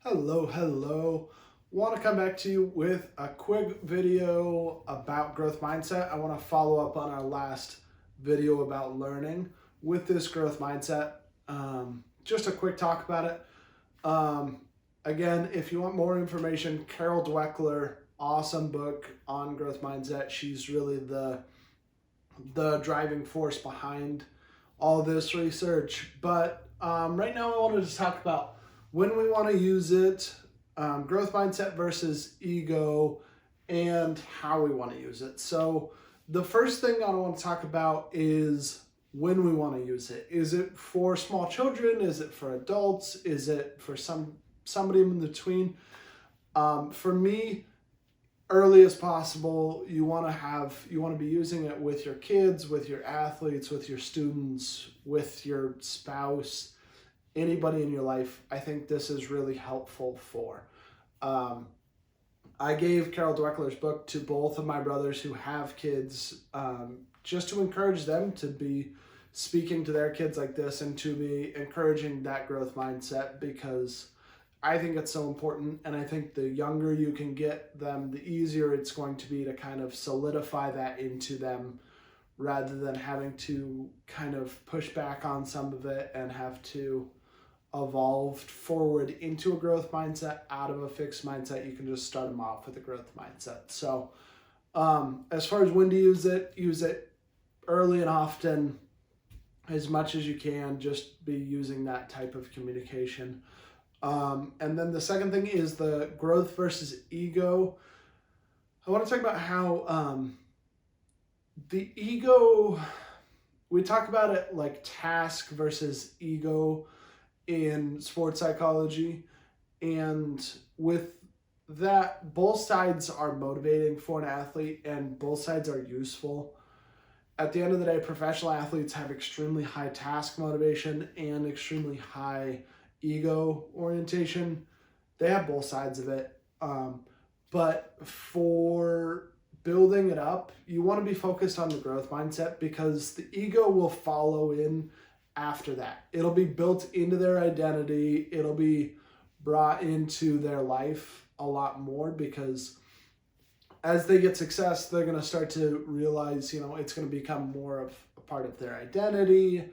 Hello. Want to come back to you with a quick video about growth mindset. I want to follow up on our last video about learning with this growth mindset. Just a quick talk about it. Again, if you want more information, Carol Dweckler, awesome book on growth mindset. She's really the driving force behind all this research. But right now, I wanted to talk about when we want to use it, growth mindset versus ego, and how we want to use it. So the first thing I want to talk about is when we want to use it. Is it for small children? Is it for adults? Is it for somebody in between? For me, early as possible. You want to be using it with your kids, with your athletes, with your students, with your spouse, anybody in your life. I think this is really helpful for. I gave Carol Dweckler's book to both of my brothers who have kids, just to encourage them to be speaking to their kids like this and to be encouraging that growth mindset, because I think it's so important. And I think the younger you can get them, the easier it's going to be to kind of solidify that into them, rather than having to kind of push back on some of it and have to evolve forward into a growth mindset out of a fixed mindset. You can just start them off with a growth mindset. So as far as when to use it early and often, as much as you can. Just be using that type of communication. And then the second thing is the growth versus ego. I want to talk about how the ego, we talk about it like task versus ego in sports psychology. And with that, both sides are motivating for an athlete and both sides are useful. At the end of the day, professional athletes have extremely high task motivation and extremely high ego orientation. They have both sides of it. But for building it up, you want to be focused on the growth mindset, because the ego will follow in after that. It'll be built into their identity. It'll be brought into their life a lot more, because as they get success, they're going to start to realize, it's going to become more of a part of their identity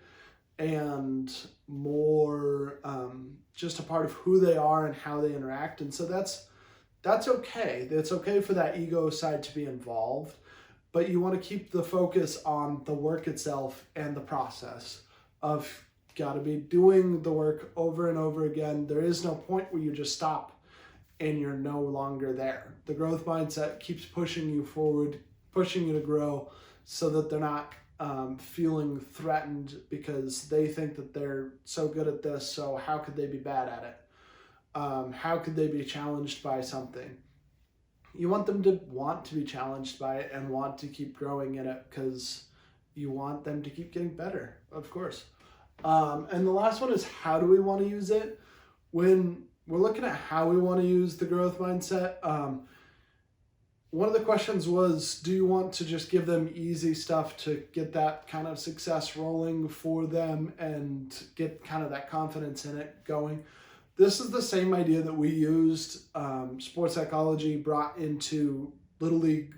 and more just a part of who they are and how they interact. And so that's okay. It's okay for that ego side to be involved, but you want to keep the focus on the work itself and the process of got to be doing the work over and over again. There is no point where you just stop and you're no longer there. The growth mindset keeps pushing you forward, pushing you to grow, so that they're not feeling threatened because they think that they're so good at this, so how could they be bad at it? How could they be challenged by something? You want them to want to be challenged by it and want to keep growing in it, because you want them to keep getting better, of course. And the last one is, how do we want to use it? When we're looking at how we want to use the growth mindset, one of the questions was, do you want to just give them easy stuff to get that kind of success rolling for them and get kind of that confidence in it going? This is the same idea that we used, sports psychology brought into Little League,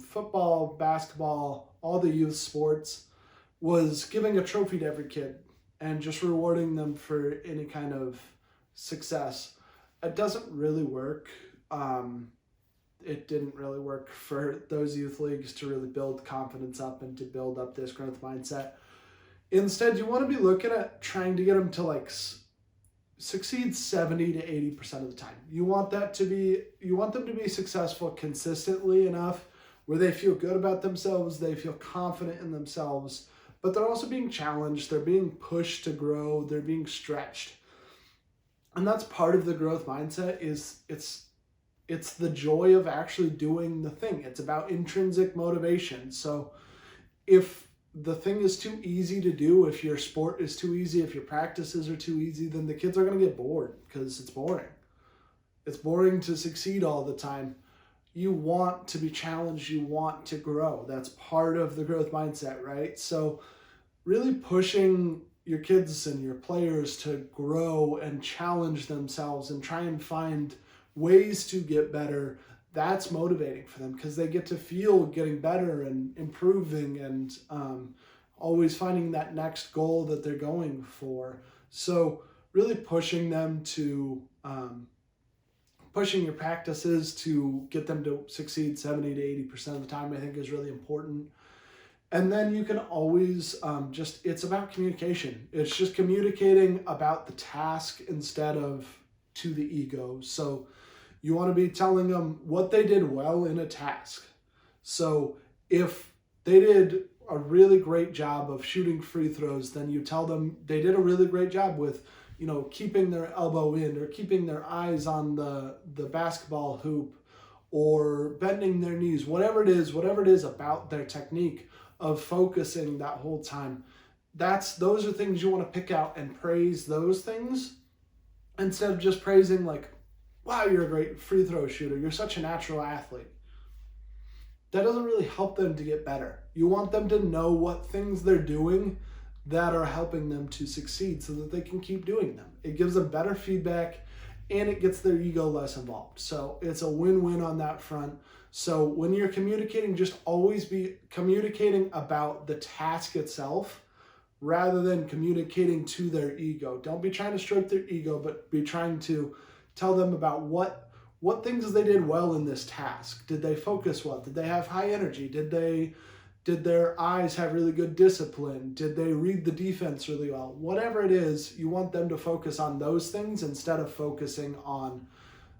football, basketball, all the youth sports, was giving a trophy to every kid and just rewarding them for any kind of success. It doesn't really work. It didn't really work for those youth leagues to really build confidence up and to build up this growth mindset. Instead, you want to be looking at trying to get them to succeed 70 to 80% of the time. You want them to be successful consistently enough where they feel good about themselves, they feel confident in themselves, but they're also being challenged, they're being pushed to grow, they're being stretched. And that's part of the growth mindset. Is it's the joy of actually doing the thing. It's about intrinsic motivation. So if the thing is too easy to do, if your sport is too easy, if your practices are too easy, then the kids are going to get bored, because it's boring. It's boring to succeed all the time. You want to be challenged. You want to grow. That's part of the growth mindset, right? So really pushing your kids and your players to grow and challenge themselves and try and find ways to get better, that's motivating for them because they get to feel getting better and improving and always finding that next goal that they're going for. So really pushing them to pushing your practices to get them to succeed 70 to 80% of the time, I think is really important. And then you can always it's about communication. It's just communicating about the task instead of to the ego. So you want to be telling them what they did well in a task. So if they did a really great job of shooting free throws, then you tell them they did a really great job with, keeping their elbow in or keeping their eyes on the basketball hoop or bending their knees, whatever it is about their technique of focusing that whole time. Those are things you want to pick out and praise those things instead of just praising like, wow, you're a great free throw shooter. You're such a natural athlete. That doesn't really help them to get better. You want them to know what things they're doing that are helping them to succeed so that they can keep doing them. It gives them better feedback and it gets their ego less involved. So it's a win-win on that front. So when you're communicating, just always be communicating about the task itself rather than communicating to their ego. Don't be trying to stroke their ego, but be trying to tell them about what things they did well in this task. Did they focus well? Did they have high energy? Did their eyes have really good discipline? Did they read the defense really well? Whatever it is, you want them to focus on those things instead of focusing on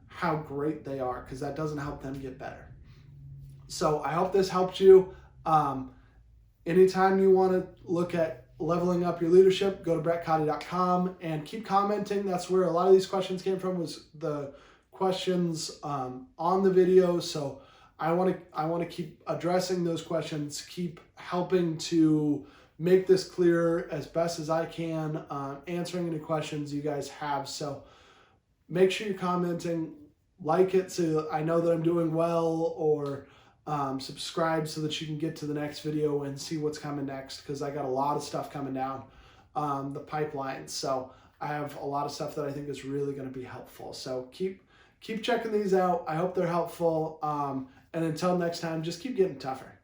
how great they are, because that doesn't help them get better. So I hope this helped you. Anytime you want to look at leveling up your leadership, go to brettcotty.com and keep commenting. That's where a lot of these questions came from, was the questions on the video. So I want to keep addressing those questions, keep helping to make this clear as best as I can, answering any questions you guys have. So make sure you're commenting, like it so I know that I'm doing well, or subscribe so that you can get to the next video and see what's coming next, because I got a lot of stuff coming down the pipeline. So I have a lot of stuff that I think is really going to be helpful. So keep checking these out. I hope they're helpful. And until next time, just keep getting tougher.